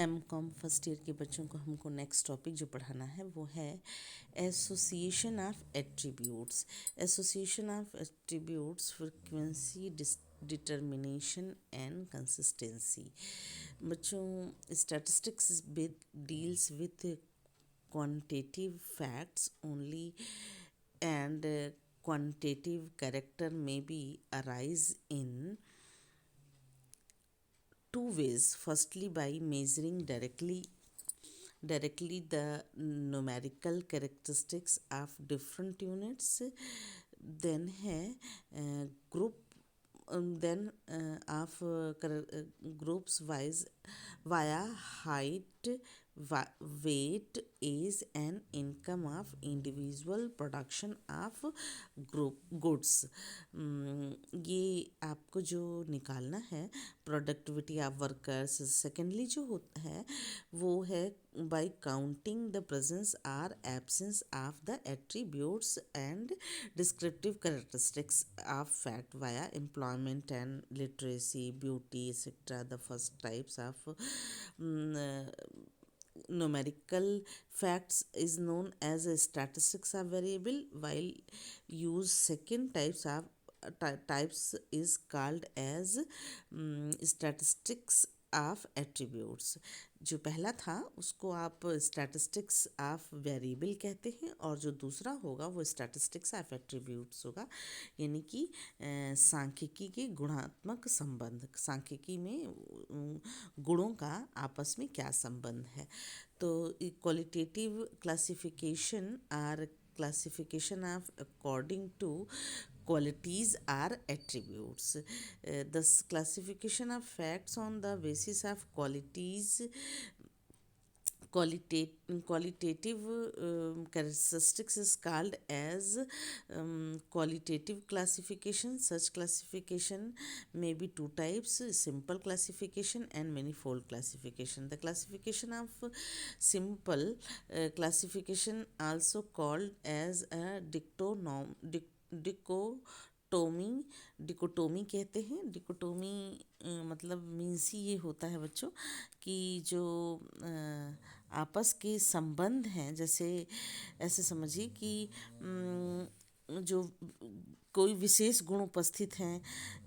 M.Com first year के बच्चों को हमको नेक्स्ट टॉपिक जो पढ़ाना है वो है association of attributes. Association of attributes, frequency, determination and consistency. बच्चों, statistics deals with quantitative facts only, and quantitative character may be arise in two ways. Firstly, by measuring directly the numerical characteristics of different units. then है group then of groups wise via height, weight, age and income of individual production of group goods. ये आपको जो निकालना है productivity of workers. Secondly जो होता है वो है by counting the presence or absence of the attributes and descriptive characteristics of fact via employment and literacy, beauty etcetera. The first types of numerical facts is known as a statistics of variable, while use second types is called as statistics of attributes. जो पहला था उसको आप statistics of variable कहते हैं और जो दूसरा होगा वो स्टैटिस्टिक्स ऑफ एट्रीब्यूट्स होगा, यानी कि सांख्यिकी के गुणात्मक संबंध, सांख्यिकी में गुणों का आपस में क्या संबंध है। तो qualitative classification or classification of according to qualities are attributes. Thus classification of facts on the basis of qualitative characteristics is called as qualitative classification. Such classification may be two types: simple classification and manifold classification. The classification of simple classification, also called as a dichotomy, dichotomy कहते हैं। Dichotomy मतलब means he ये होता है बच्चों कि जो आपस के संबंध हैं, जैसे ऐसे समझिए कि जो कोई विशेष गुण उपस्थित हैं,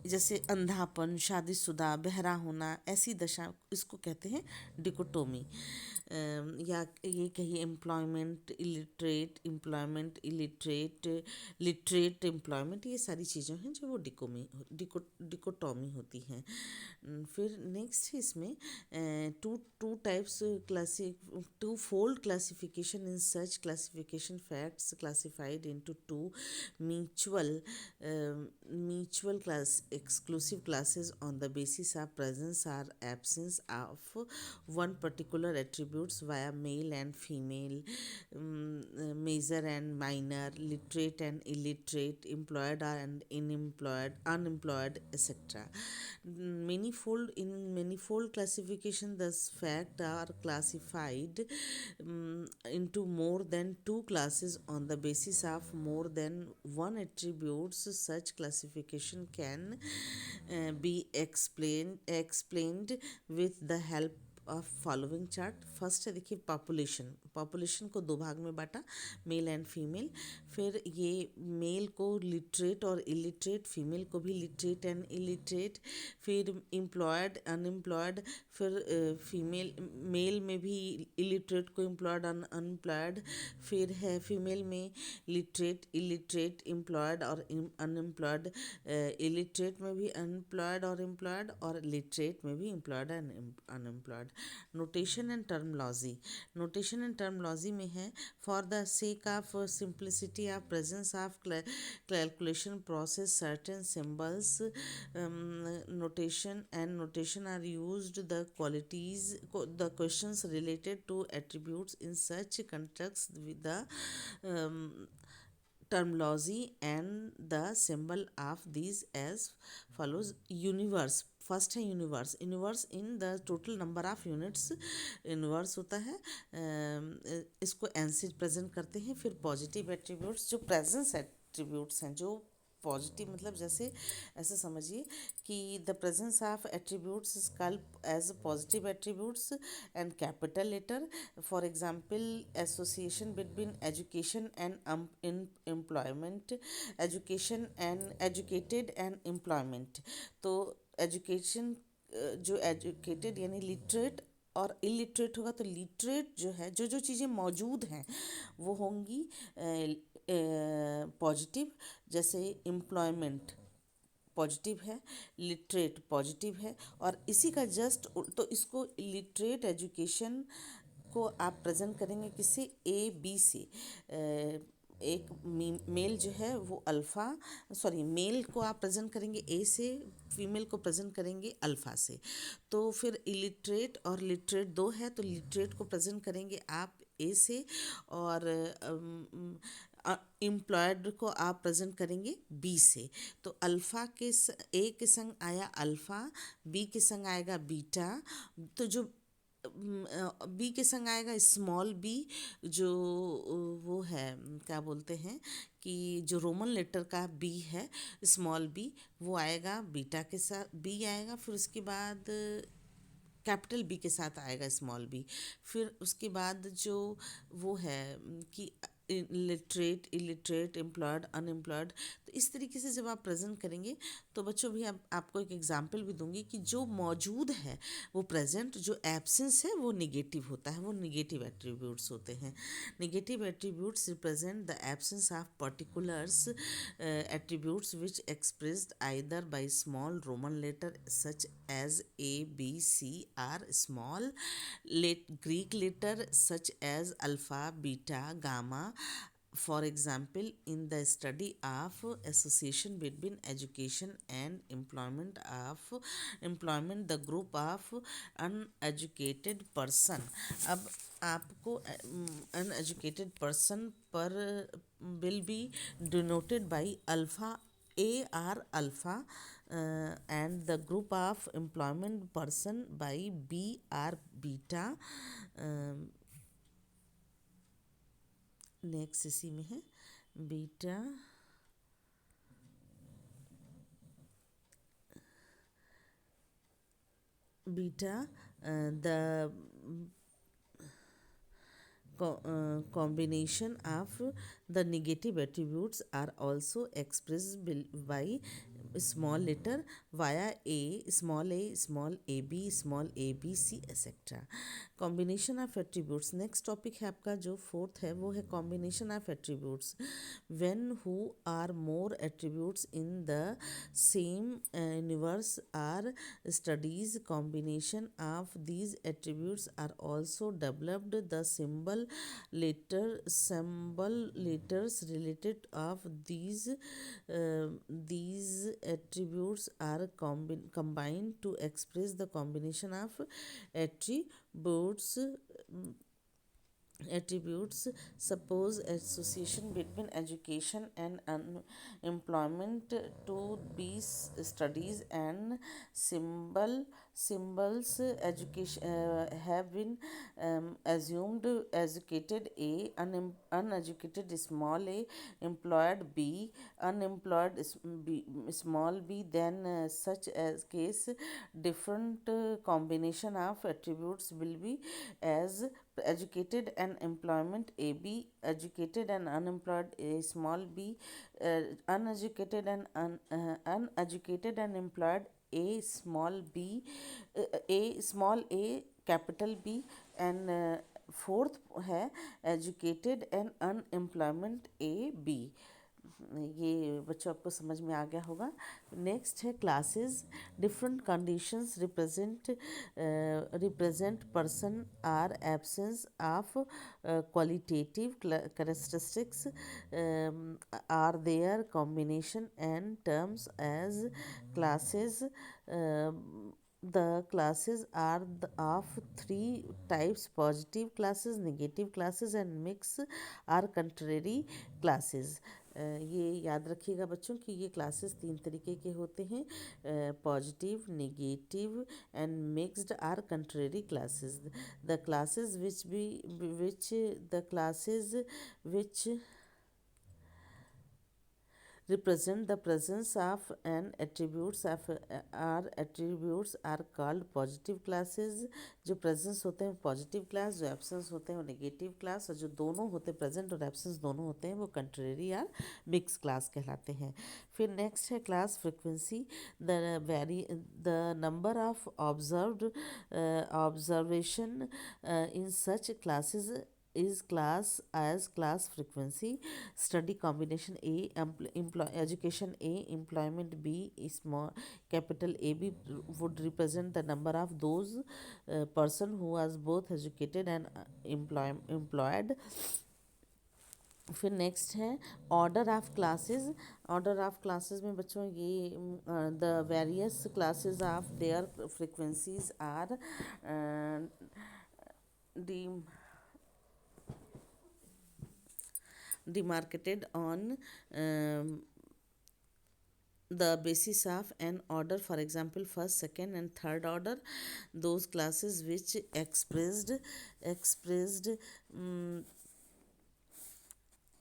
जैसे अंधापन, शादीशुदा, बहरा होना, ऐसी दशा, इसको कहते हैं डिकोटोमी। या ये कहिए एम्प्लॉयमेंट इलिटरेट, लिटरेट एम्प्लॉयमेंट, ये सारी चीज़ें हैं जो वो डिकोटोमी होती हैं। फिर नेक्स्ट है इसमें two fold classification. In such classification facts classified into two mutual class exclusive classes on the basis of presence or absence of one particular attributes via male and female, major and minor, literate and illiterate, employed and unemployed, etc. Manifold classification, thus fact are classified into more than two classes on the basis of more than one attributes. Such classification can be explained with the help of following chart. First है देखिए population को दो भाग में बांटा, male and female. फिर ये mail को लिटरेट और इलिटरेट, फीमेल को भी लिटरेट एंड इलिटरेट। फिर एम्प्लॉयड, अनएम्प्लॉयड, फिर फीमेल मेल में भी इलिटरेट को एम्प्लॉयड, अनएम्प्लॉयड। फिर है फीमेल में लिटरेट, इलिटरेट, एम्प्लॉयड और अनएम्प्लॉयड। इलिटरेट में भी अनएम्प्लॉयड और एम्प्लॉयड, और लिटरेट में भी employed and unemployed. Notation and terminology में है for the sake of simplicity of presence of calculation process certain symbols notation are used the questions related to attributes in such context with the terminology and the symbol of these as follows. Universe, first है universe in the total number of units. Universe होता है, इसको N से present करते हैं। फिर positive attributes, जो presence attributes हैं, जो पॉजिटिव मतलब जैसे ऐसे समझिए कि the presence of attributes is called as positive attributes and capital letter. For example association between education and in employment, education and educated and employment. तो एजुकेशन जो एजुकेटेड यानी लिटरेट और इलिटरेट होगा, तो लिटरेट जो है, जो जो चीज़ें मौजूद हैं वो होंगी पॉजिटिव. जैसे एम्प्लॉयमेंट पॉजिटिव है, लिटरेट पॉजिटिव है. और इसी का जस्ट तो इसको लिटरेट एजुकेशन को आप प्रेजेंट करेंगे किससे, ए बी से. एक मेल जो है वो अल्फ़ा, सॉरी मेल को आप प्रेजेंट करेंगे ए से, फीमेल को प्रेजेंट करेंगे अल्फ़ा से. तो फिर इलिटरेट और लिटरेट दो है, तो लिटरेट को प्रेजेंट करेंगे आप ए से, और एम्प्लॉयड को आप प्रेजेंट करेंगे बी से. तो अल्फ़ा के ए के संग आया अल्फ़ा, बी के संग आएगा बीटा. तो जो बी के संग आएगा स्मॉल बी, जो वो है क्या बोलते हैं कि जो रोमन लेटर का बी है, स्मॉल बी, वो आएगा बीटा के साथ, बी आएगा. फिर उसके बाद कैपिटल बी के साथ आएगा स्मॉल बी. फिर उसके बाद जो वो है कि लिटरेट, इलिटरेट, एम्प्लॉयड, अनएम्प्लॉयड. तो इस तरीके से जब आप प्रेजेंट करेंगे तो बच्चों भी आपको एक एग्जांपल भी दूंगी कि जो मौजूद है वो प्रेजेंट, जो एब्सेंस है वो निगेटिव होता है, वो निगेटिव एट्रीब्यूट्स होते हैं. Negative attributes represent the absence of particulars attributes which expressed either by small Roman letter such as A, B, C, or small Greek letter such as alpha, beta, gamma. For example, in the study of association between education and employment, the group of uneducated person. अब आपको uneducated person पर will be denoted by alpha, AR alpha, and the group of employment person by BR beta. Next इसी में है beta, beta. The combination of the negative attributes are also expressed by small letter via a, small a b, small a b c etc. Combination of attributes. Next topic है आपका जो fourth है वो है combination of attributes. When who are more attributes in the same universe are studies. Combination of these attributes are also developed. The symbol letters related of these attributes are combined to express the combination of attributes. Suppose association between education and employment to be studies, and symbols education have been assumed. Educated A, uneducated small a, employed B, unemployed small b. Then such as case different combination of attributes will be as educated and employment a b, educated and unemployed a small b, uneducated and employed a small b, a small a capital B. And fourth है educated and unemployment A B. ये बच्चों आपको समझ में आ गया होगा. Next है classes. Different conditions represent person or absence of qualitative characteristics or their combination and terms as classes. The classes are of three types: positive classes, negative classes and mix are contrary classes. ये याद रखिएगा बच्चों कि ये classes तीन तरीके के होते हैं: positive, negative and mixed or contrary classes. The classes which represent the presence of an attributes of are called positive classes। जो presence होते हैं पॉजिटिव क्लास, जो एब्सेंस होते हैं वो नेगेटिव क्लास, और जो दोनों होते हैं प्रेजेंट और एब्सेंस दोनों होते हैं वो कंट्रेरी या मिक्स क्लास कहलाते हैं। फिर नेक्स्ट है class frequency. The number of observation in such classes is class as class frequency। Study combination A, education A, employment B, small capital AB would represent the number of those person who was both educated and employed। फिर next है order of classes. Order of classes में बच्चों ये the various classes of their frequencies are demarcated on the basis of an order, for example first, second and third order, those classes which expressed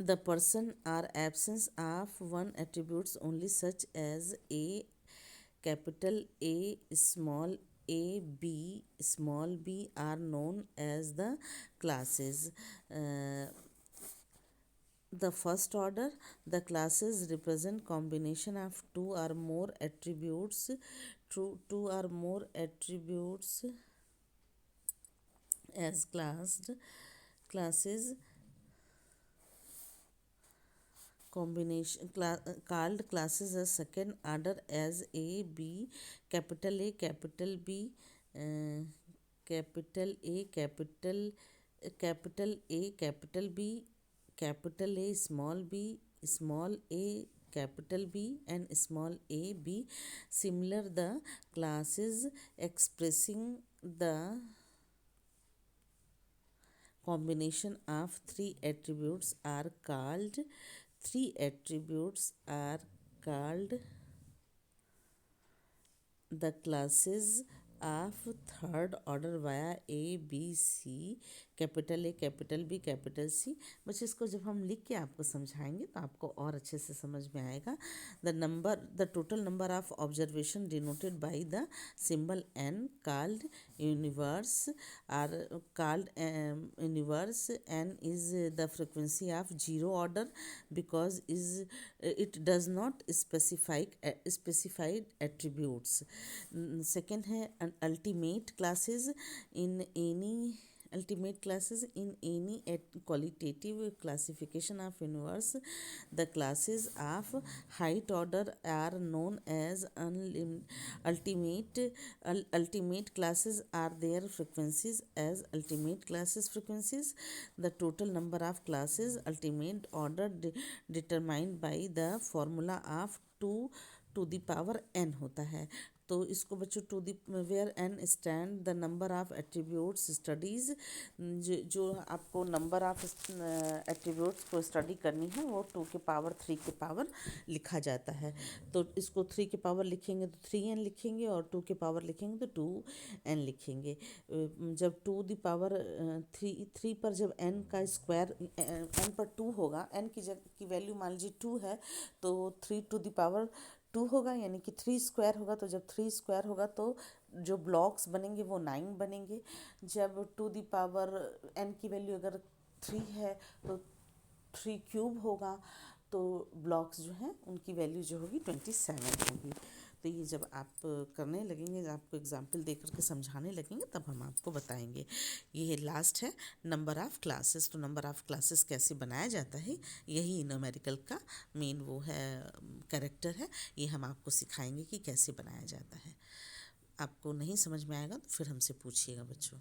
the person or absence of one attributes only, such as A capital A small a b small b, are known as the classes। The first order, the classes represent combination of two or more attributes as classes combination called classes as second order as A B, capital A capital B, capital A capital A capital B, capital A small b, small a capital B, and small a b। Similar, the classes expressing the combination of three attributes are called the classes of third order via A B C, capital A capital B capital C. बस इसको जब हम लिख के आपको समझाएंगे तो आपको और अच्छे से समझ में आएगा। The total number of observation denoted by the symbol N called universe N is the frequency of zero order because it does not specified attributes. Second है ultimate classes in any qualitative classification of universe, the classes of height order are known as ultimate classes, are their frequencies as ultimate classes frequencies। The total number of classes ultimate order determined by the formula of 2 to the power n होता है। तो इसको बच्चों to the where N stand the number of attributes studies. जो आपको number of attributes को study करनी है वो 2 के पावर 3 के पावर लिखा जाता है। तो इसको 3 के पावर लिखेंगे तो 3n लिखेंगे, और 2 के पावर लिखेंगे तो 2n लिखेंगे। जब 2 दी पावर 3 पर जब n का स्क्वायर n पर 2 होगा, n की वैल्यू मान लीजिए 2 है तो 3 टू दी पावर 2 होगा, यानी कि 3 स्क्वायर होगा। तो जब 3 स्क्वायर होगा तो जो ब्लॉक्स बनेंगे वो 9 बनेंगे। जब 2 दी पावर n की वैल्यू अगर 3 है तो 3 क्यूब होगा, तो ब्लॉक्स जो हैं उनकी वैल्यू जो होगी 27 होगी। तो ये जब आप करने लगेंगे, जब आपको एग्जाम्पल दे करके समझाने लगेंगे तब हम आपको बताएंगे। ये लास्ट है नंबर ऑफ़ क्लासेस। तो नंबर ऑफ़ क्लासेस कैसे बनाया जाता है, यही न्यूमेरिकल का मेन वो है कैरेक्टर है। ये हम आपको सिखाएंगे कि कैसे बनाया जाता है। आपको नहीं समझ में आएगा तो फिर हमसे पूछिएगा बच्चों।